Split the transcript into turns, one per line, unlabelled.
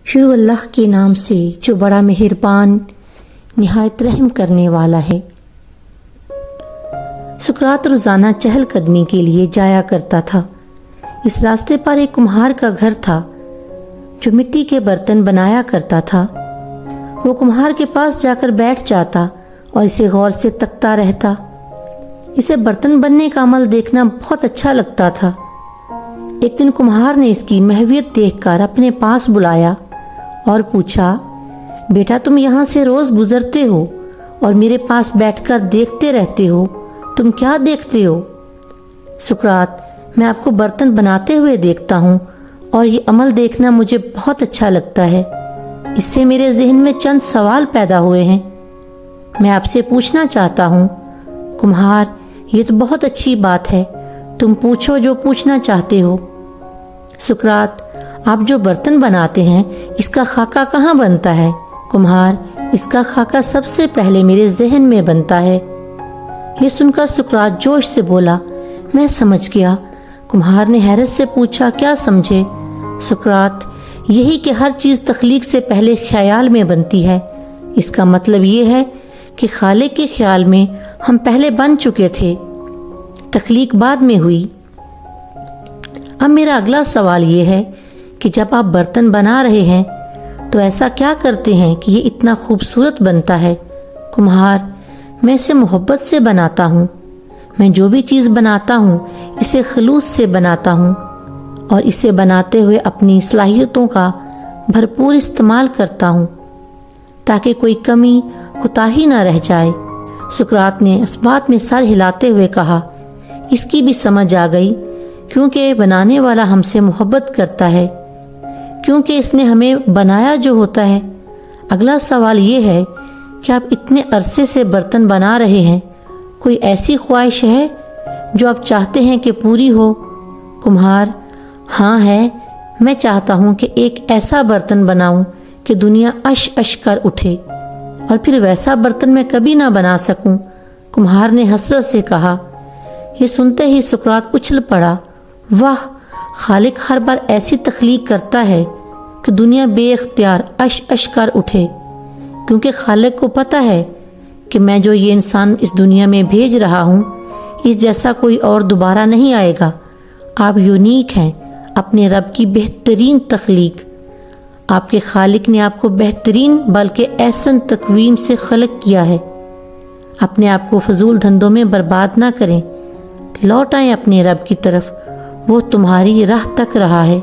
شروع اللہ کے نام سے جو بڑا مہربان نہایت رحم کرنے والا ہے۔ سقراط روزانہ چہل قدمی کے لیے جایا کرتا تھا۔ اس راستے پر ایک کمہار کا گھر تھا جو مٹی کے برتن بنایا کرتا تھا۔ وہ کمہار کے پاس جا کر بیٹھ جاتا اور اسے غور سے تکتا رہتا۔ اسے برتن بننے کا عمل دیکھنا بہت اچھا لگتا تھا۔ ایک دن کمہار نے اس کی محویت دیکھ کر اپنے پاس بلایا اور پوچھا، بیٹا تم یہاں سے روز گزرتے ہو اور میرے پاس بیٹھ کر دیکھتے رہتے ہو، تم کیا دیکھتے ہو؟ سقراط، میں آپ کو برتن بناتے ہوئے دیکھتا ہوں اور یہ عمل دیکھنا مجھے بہت اچھا لگتا ہے۔ اس سے میرے ذہن میں چند سوال پیدا ہوئے ہیں، میں آپ سے پوچھنا چاہتا ہوں۔ کمہار، یہ تو بہت اچھی بات ہے، تم پوچھو جو پوچھنا چاہتے ہو۔ سقراط، آپ جو برتن بناتے ہیں اس کا خاکہ کہاں بنتا ہے؟ کمہار، اس کا خاکہ سب سے پہلے میرے ذہن میں بنتا ہے۔ یہ سن کر سقراط جوش سے بولا، میں سمجھ گیا۔ کمہار نے حیرت سے پوچھا، کیا سمجھے؟ سقراط، یہی کہ ہر چیز تخلیق سے پہلے خیال میں بنتی ہے۔ اس کا مطلب یہ ہے کہ خالق کے خیال میں ہم پہلے بن چکے تھے، تخلیق بعد میں ہوئی۔ اب میرا اگلا سوال یہ ہے کہ جب آپ برتن بنا رہے ہیں تو ایسا کیا کرتے ہیں کہ یہ اتنا خوبصورت بنتا ہے؟ کمہار، میں اسے محبت سے بناتا ہوں۔ میں جو بھی چیز بناتا ہوں اسے خلوص سے بناتا ہوں اور اسے بناتے ہوئے اپنی صلاحیتوں کا بھرپور استعمال کرتا ہوں تاکہ کوئی کمی کوتاہی نہ رہ جائے۔ سقراط نے اس بات میں سر ہلاتے ہوئے کہا، اس کی بھی سمجھ آ گئی، کیونکہ بنانے والا ہم سے محبت کرتا ہے، کیونکہ اس نے ہمیں بنایا جو ہوتا ہے۔ اگلا سوال یہ ہے کہ آپ اتنے عرصے سے برتن بنا رہے ہیں، کوئی ایسی خواہش ہے جو آپ چاہتے ہیں کہ پوری ہو؟ کمہار، ہاں ہے، میں چاہتا ہوں کہ ایک ایسا برتن بناؤں کہ دنیا اش اش کر اٹھے، اور پھر ویسا برتن میں کبھی نہ بنا سکوں۔ کمہار نے حسرت سے کہا۔ یہ سنتے ہی سقراط اچھل پڑا، واہ، خالق ہر بار ایسی تخلیق کرتا ہے کہ دنیا بے اختیار اش اش کر اٹھے، کیونکہ خالق کو پتہ ہے کہ میں جو یہ انسان اس دنیا میں بھیج رہا ہوں اس جیسا کوئی اور دوبارہ نہیں آئے گا۔ آپ یونیک ہیں، اپنے رب کی بہترین تخلیق۔ آپ کے خالق نے آپ کو بہترین بلکہ احسن تقویم سے خلق کیا ہے۔ اپنے آپ کو فضول دھندوں میں برباد نہ کریں، لوٹ آئیں اپنے رب کی طرف، وہ تمہاری راہ تک رہا ہے۔